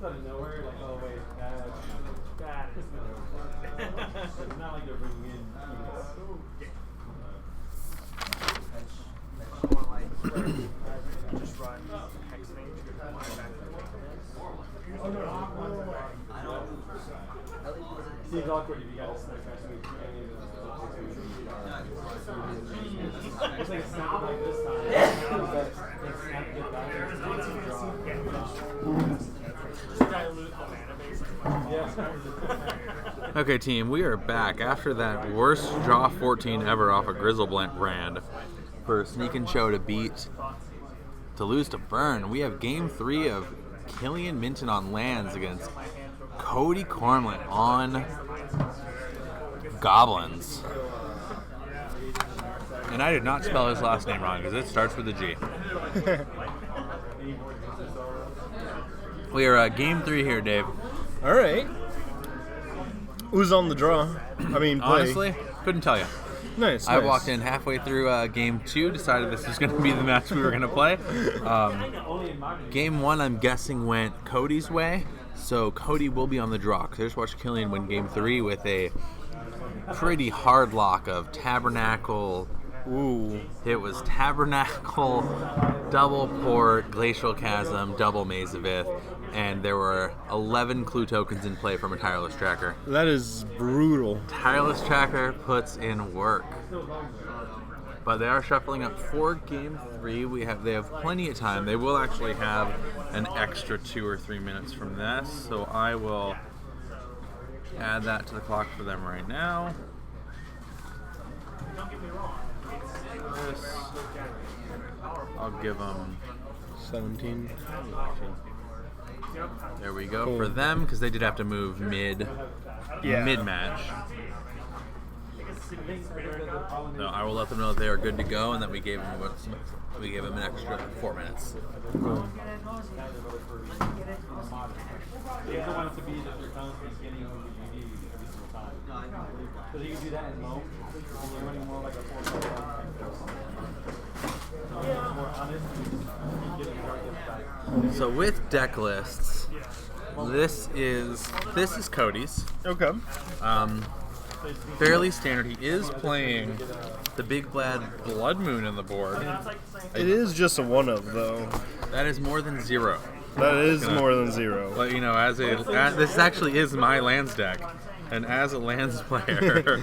out of nowhere, like, oh wait, that is it's not like they're bringing in Just run hex mage. Seems awkward if you got a snipe actually. It's like a snap like this time. Dilute the mana base as much as possible. Okay, team, we are back after that worst draw 14 ever off a Grizzlebrand for Sneak and Show to beat, to lose to Burn. We have game 3 of Killian Minton on lands against Cody Cormlett on Goblins. And I did not spell his last name wrong because it starts with a G. We are game 3 here, Dave. All right. Who's on the draw? I mean, play. Honestly, couldn't tell you. Nice. I walked in halfway through game 2, decided this was going to be the match we were going to play. Game 1, I'm guessing, went Cody's way, so Cody will be on the draw. Because I just watched Killian win game 3 with a pretty hard lock of Tabernacle. Ooh. It was Tabernacle, double Port, Glacial Chasm, double Maze of Ith, and there were 11 clue tokens in play from a Tireless Tracker. That is brutal. Tireless Tracker puts in work. But they are shuffling up for game 3. They have plenty of time. They will actually have an extra 2 or 3 minutes from this, so I will add that to the clock for them right now. This, I'll give them 17. There we go. Cool. For them, because they did have to move mid-match. No, I will let them know that they are good to go and that we gave them an extra 4 minutes. Cool. They don't want it to be that they're constantly getting over the UD every single time. So you can do that in low, and you're running more like a 4-4. More honest, you get it back. So with deck lists, this is Cody's. Okay. Fairly standard. He is playing the Big Bad Blood Moon in the board. It is just a 1-of, though. That is more than 0. That is more than 0. But you know, this actually is my lands deck, and as a lands player,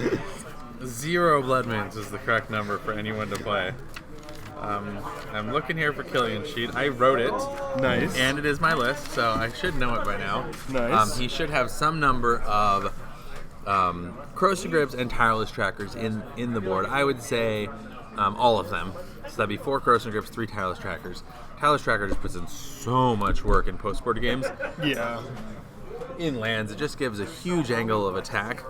0 Blood Moons is the correct number for anyone to play. I'm looking here for Killian's sheet. I wrote it. Nice. And it is my list, so I should know it by now. Nice. He should have some number of Corrosive Grips and Tireless Trackers in the board. I would say all of them. So that'd be 4 Corrosive Grips, 3 Tireless Trackers. Tireless Tracker just puts in so much work in post-board games. Yeah. In lands, it just gives a huge angle of attack.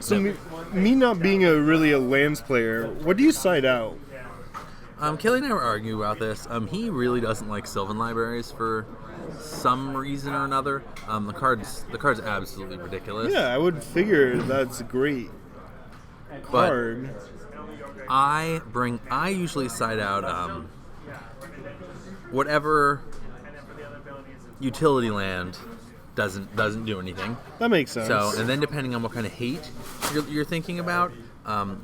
So me not being really a lands player, what do you side out? Kelly and I were arguing about this. He really doesn't like Sylvan Libraries for some reason or another. The card's absolutely ridiculous. Yeah, I would figure that's a great card. I usually side out whatever utility land doesn't do anything. That makes sense. So, and then depending on what kind of hate you're thinking about,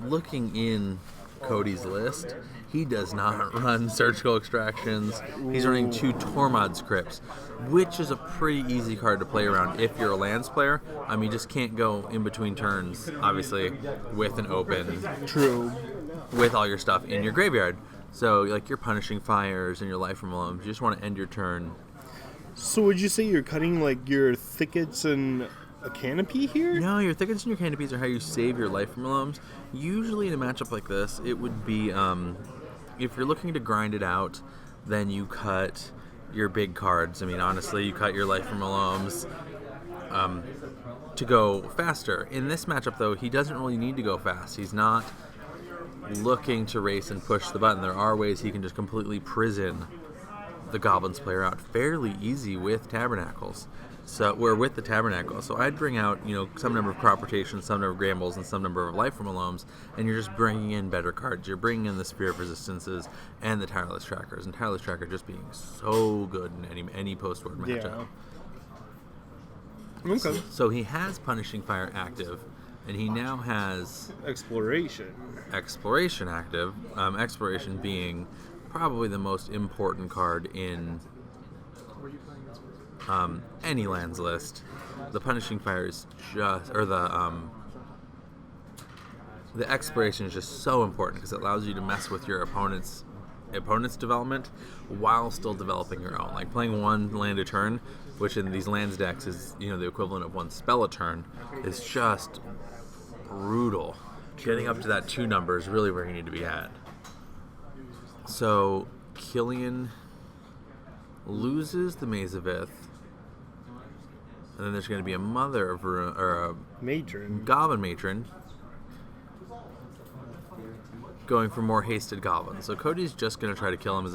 looking in Cody's list, he does not run surgical extractions. He's running 2 Tormod scripts, which is a pretty easy card to play around if you're a lands player. You just can't go in between turns, obviously, with an open. True. With all your stuff in your graveyard. So, like, you're punishing fires and your life from alone. You just want to end your turn. So would you say you're cutting, like, your thickets and a canopy here? No, your thickets and your canopies are how you save your life from alarms. Usually in a matchup like this, it would be, if you're looking to grind it out, then you cut your big cards. Honestly, you cut your life from alarms to go faster. In this matchup, though, he doesn't really need to go fast. He's not looking to race and push the button. There are ways he can just completely prison the Goblins player out fairly easy with Tabernacles. So we're with the Tabernacle. So I'd bring out, some number of crop rotations, some number of Grambles, and some number of life from Alomes, and you're just bringing in better cards. You're bringing in the Spear of Resistances and the Tireless Trackers, and Tireless Tracker just being so good in any post-board matchup. Okay. So he has Punishing Fire active, and he now has Exploration. Exploration active. Exploration being probably the most important card in any lands list. The Punishing Fire is just, or the Exploration is just so important because it allows you to mess with your opponent's development while still developing your own. Like playing one land a turn, which in these lands decks is the equivalent of one spell a turn, is just brutal. Getting up to that 2 number is really where you need to be at. So Killian loses the Maze of Ith, and then there's going to be a Mother of or a Matron. Goblin Matron going for more hasted goblins. So Cody's just going to try to kill him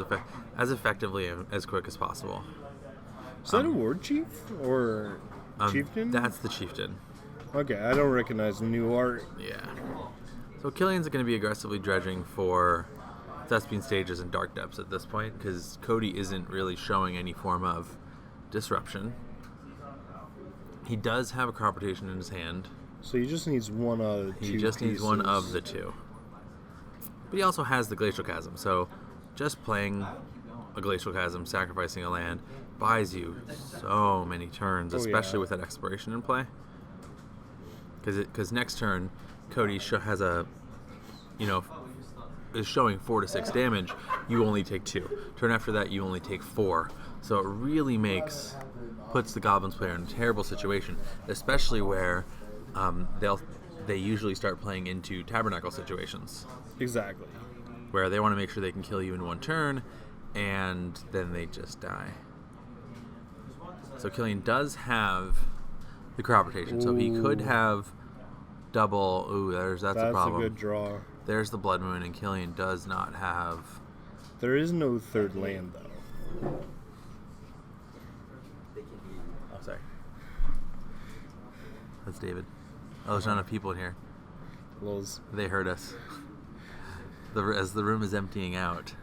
as effectively and as quick as possible. Is that a Ward Chief or Chieftain? That's the Chieftain. Okay, I don't recognize the new art. Yeah. So Killian's going to be aggressively dredging for Thespian Stages and Dark Depths at this point because Cody isn't really showing any form of disruption. He does have a Crop Rotation in his hand. So he just needs one of the 2 He just needs one pieces. of the 2. But he also has the Glacial Chasm, so just playing a Glacial Chasm, sacrificing a land, buys you so many turns, especially with that Exploration in play. Because next turn, Cody is showing 4 to 6 damage. You only take 2. Turn after that, you only take 4. So it really puts the Goblins player in a terrible situation, especially where they usually start playing into Tabernacle situations. Exactly. Where they want to make sure they can kill you in 1 turn, and then they just die. So Killian does have the Crop Rotation, so he could have double. Ooh, that's a problem. That's a good draw. There's the Blood Moon, and Killian does not have. There is no 3rd land, though. Oh, sorry. That's David. Oh, there's not enough people in here. Lols. They heard us. As the room is emptying out.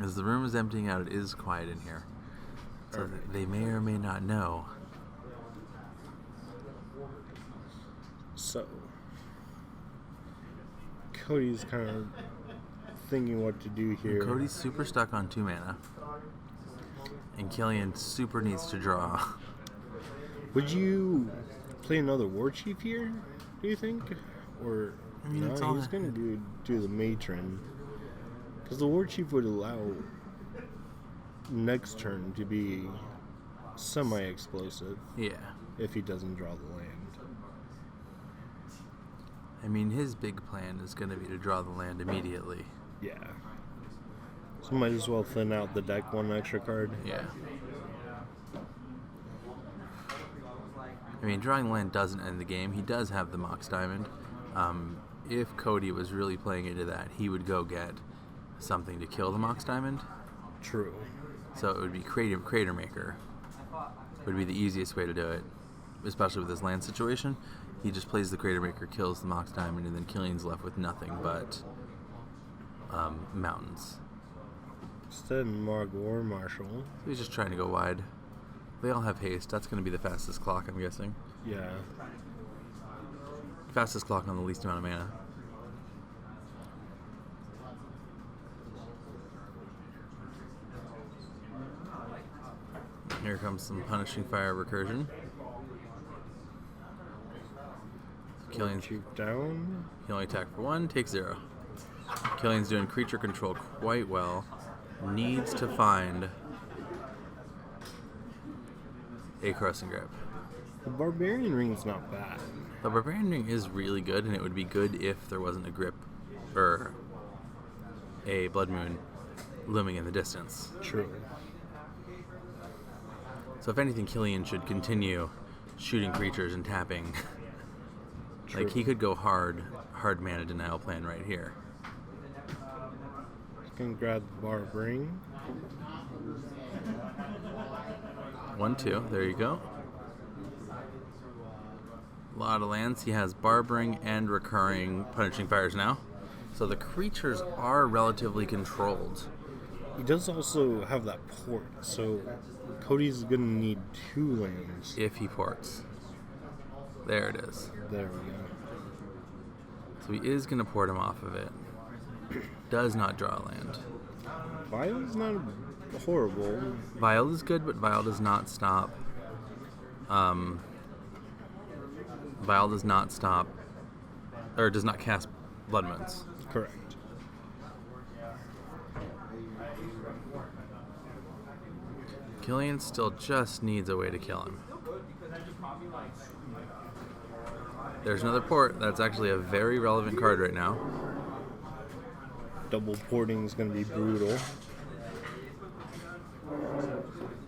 As the room is emptying out, it is quiet in here. So they may or may not know. So, Cody's kind of thinking what to do here. Cody's super stuck on 2 mana. And Killian super needs to draw. Would you play another War Chief here, do you think? Or I mean, it's no, all he's going to do the Matron. Because the War Chief would allow next turn to be semi-explosive. Yeah. If he doesn't draw the land. I mean, his big plan is going to be to draw the land immediately. Yeah. So might as well thin out the deck 1 extra card. Yeah. I mean, drawing land doesn't end the game. He does have the Mox Diamond. If Cody was really playing into that, he would go get something to kill the Mox Diamond. True. So it would be Crater Maker. Would be the easiest way to do it, especially with his land situation. He just plays the Crater Maker, kills the Mox Diamond, and then Killian's left with nothing but mountains. Instead, Margor, Marshall. So he's just trying to go wide. They all have haste. That's going to be the fastest clock, I'm guessing. Yeah. Fastest clock on the least amount of mana. Here comes some Punishing Fire recursion. Killian's Chief down. He only attack for 1, take 0. Killian's doing creature control quite well. Needs to find a Crossing Grip. The Barbarian Ring's not bad. The Barbarian Ring is really good, and it would be good if there wasn't a grip or a Blood Moon looming in the distance. True. So if anything, Killian should continue shooting creatures and tapping. Like, he could go hard mana denial plan right here. Can grab the Barb Ring. 1, 2, there you go. A lot of lands. He has Barbering and recurring Punishing Fires now. So the creatures are relatively controlled. He does also have that port, so Cody's gonna need 2 lands. If he ports. There it is. There we go. So he is going to port him off of it. Does not draw a land. Vile's not horrible. Vile is good, but Vile does not stop. Vile does not stop, or does not cast Blood Moons. Correct. Killian still just needs a way to kill him. There's another port. That's actually a very relevant card right now. Double porting is going to be brutal.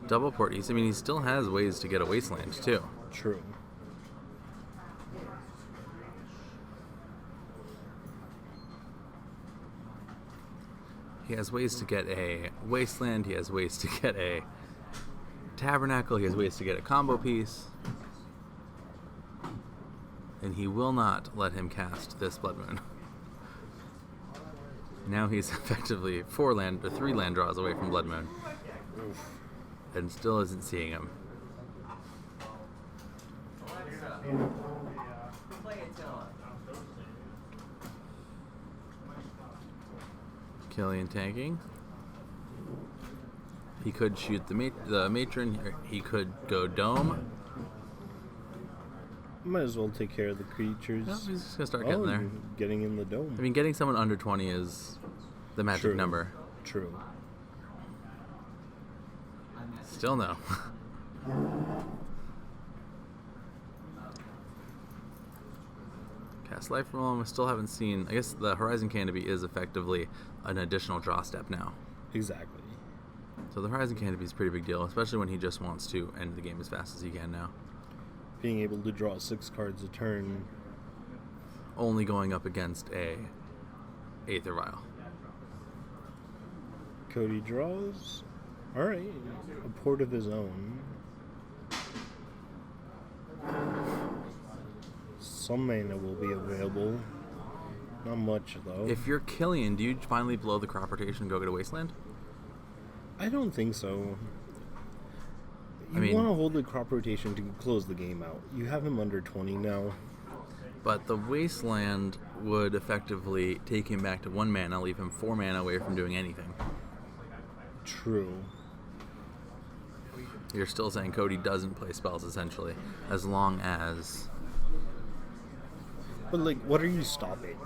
Double port. I mean, he still has ways to get a Wasteland, too. True. He has ways to get a Wasteland. He has ways to get a Tabernacle. He has ways to get a combo piece. And he will not let him cast this Blood Moon. Now he's effectively 3 land draws away from Blood Moon. Oof. And still isn't seeing him. Killian tanking. He could shoot the matron. He could go dome. Might as well take care of the creatures. No, he's just gonna start getting there. Getting in the dome. I mean, getting someone under 20 is the magic True. number. True. Still no. Cast Life from him. We still haven't seen. I guess the Horizon Canopy is effectively an additional draw step now. Exactly. So the Horizon Canopy is a pretty big deal, especially when he just wants to end the game as fast as he can now. Being able to draw 6 cards a turn. Only going up against a Aether Vial. Cody draws. Alright. A port of his own. Some mana will be available. Not much, though. If you're Killian, do you finally blow the crop rotation and go get a Wasteland? I don't think so. You want to hold the crop rotation to close the game out. You have him under 20 now. But the Wasteland would effectively take him back to 1 mana, leave him 4 mana away from doing anything. True. You're still saying Cody doesn't play spells, essentially, as long as... But, like, what are you stopping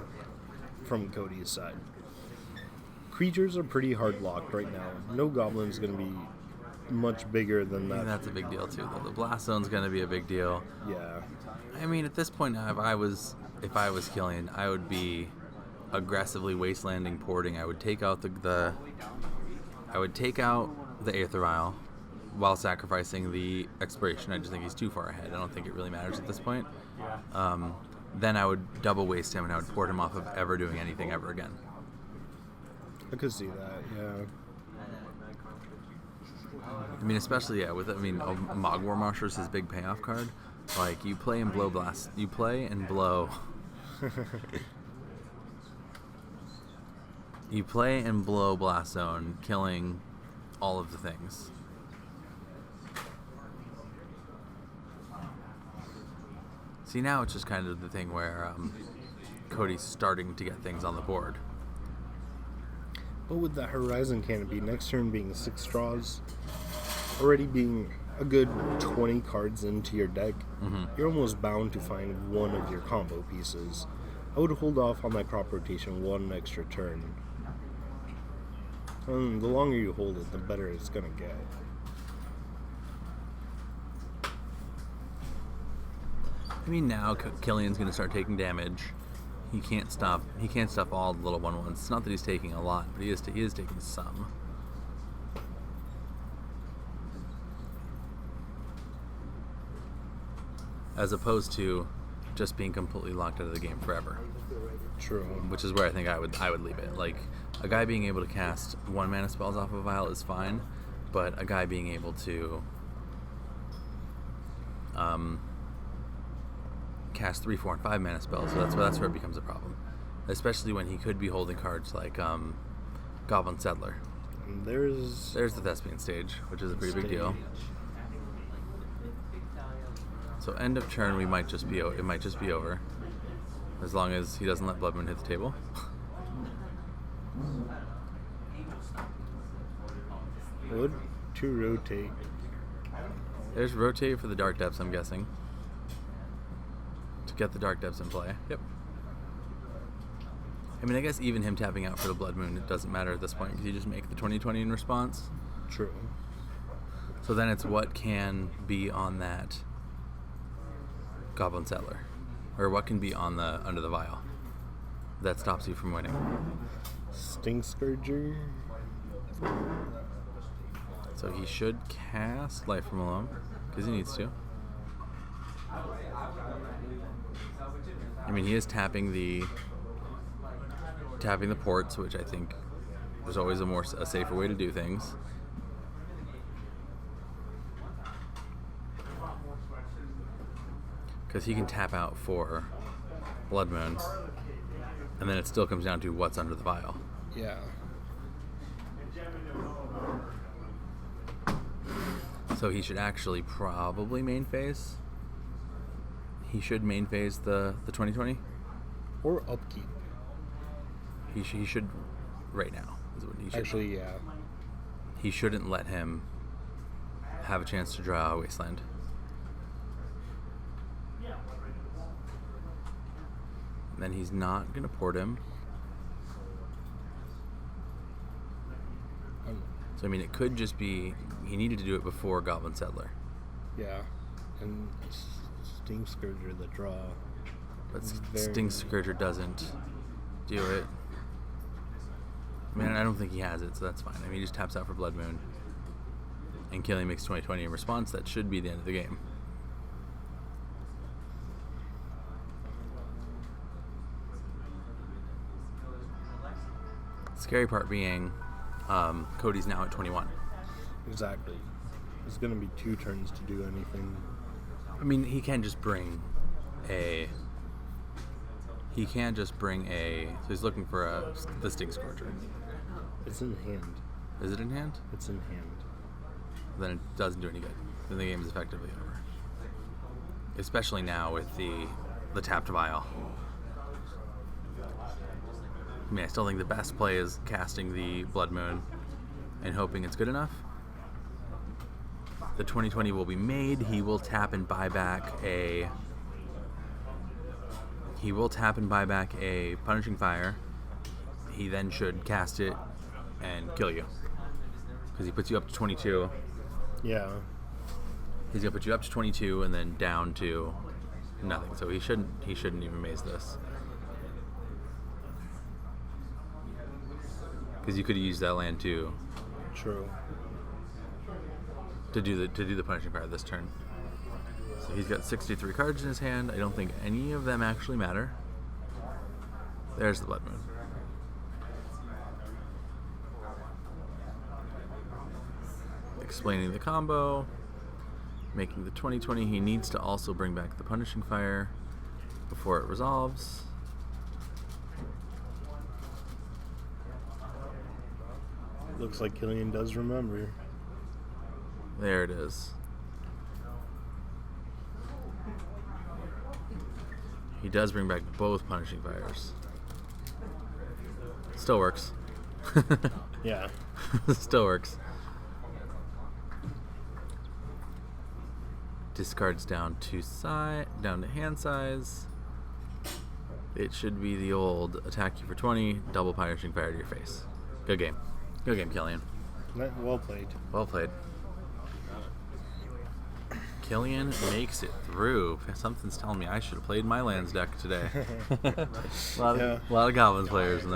from Cody's side? Creatures are pretty hard locked right now. No Goblin's going to be much bigger than that. That's a big deal, too, though. The Blast Zone's going to be a big deal. Yeah. I mean, at this point now, if I was Killian, I would be aggressively wastelanding, porting. I would take out the Aether Vial while sacrificing the Expiration. I just think he's too far ahead. I don't think it really matters at this point. Then I would double waste him and I would port him off of ever doing anything ever again. I could see that, yeah. I mean, especially, with Mogwar Marsher is his big payoff card. Like, you play and blow Blast. You play and blow. You play and blow Blast Zone, killing all of the things. See, now it's just kind of the thing where Cody's starting to get things on the board. But with that Horizon Canopy, next turn being 6 draws, already being a good 20 cards into your deck, you're almost bound to find one of your combo pieces. I would hold off on that crop rotation 1 extra turn. And the longer you hold it, the better it's going to get. I mean, now Killian's going to start taking damage. He can't stop all the little 1/1s. It's not that he's taking a lot, but he is taking some. As opposed to just being completely locked out of the game forever. True. Which is where I think I would leave it. Like, a guy being able to cast 1 mana spells off of a vial is fine, but a guy being able to cast 3, 4, and 5 mana spells, so that's where it becomes a problem. Especially when he could be holding cards like Goblin Settler. And there's There's the Thespian stage, which is a pretty big deal. So end of turn, it might just be over, as long as he doesn't let Blood Moon hit the table. wood to rotate. There's rotate for the Dark Depths, I'm guessing, to get the Dark Depths in play. Yep. I mean, I guess even him tapping out for the Blood Moon, it doesn't matter at this point because you just make the 20/20 in response. True. So then it's what can be on that Goblin Settler, or what can be on the under the vial that stops you from winning. Stink Scourger. So he should cast Life from Alone because he needs to. I mean, he is tapping the ports, which I think is always a safer way to do things. Because he can tap out for Blood Moon, and then it still comes down to what's under the vial. Yeah. So he should actually probably main phase. He should main phase the 20/20. Or upkeep. He should right now. Is what he should. Actually, yeah. He shouldn't let him have a chance to draw a Wasteland. Then he's not going to port him. So, I mean, it could just be he needed to do it before Goblin Settler. Yeah. And Stink Scourger, the draw. But Very Stink Scourger doesn't do it. I mean, I don't think he has it, so that's fine. I mean, he just taps out for Blood Moon. And Killian makes 20/20 in response. That should be the end of the game. Scary part being Cody's now at 21. Exactly. It's going to be 2 turns to do anything. I mean, he can't just bring a... So he's looking for the Stink Scourger. It's in hand. Is it in hand? It's in hand. Then it doesn't do any good. Then the game is effectively over. Especially now with the tapped vial. I mean, I still think the best play is casting the Blood Moon and hoping it's good enough. The 20/20 will be made. He will tap and buy back a Punishing Fire. He then should cast it and kill you. Because he puts you up to 22. Yeah. He's gonna put you up to 22 and then down to nothing. So he shouldn't even maze this. Because you could use that land too. True. To do the Punishing Fire this turn. So he's got 63 cards in his hand. I don't think any of them actually matter. There's the Blood Moon. Explaining the combo. Making the 20/20. He needs to also bring back the Punishing Fire before it resolves. Looks like Killian does remember. There it is. He does bring back both Punishing Fires. Still works. Yeah. Still works. Discards down to hand size. It should be the old attack you for 20, double Punishing Fire to your face. Good game. Good game, Killian. Well played. Well played. Killian makes it through. Something's telling me I should have played my lands deck today. a lot of Goblins players in there.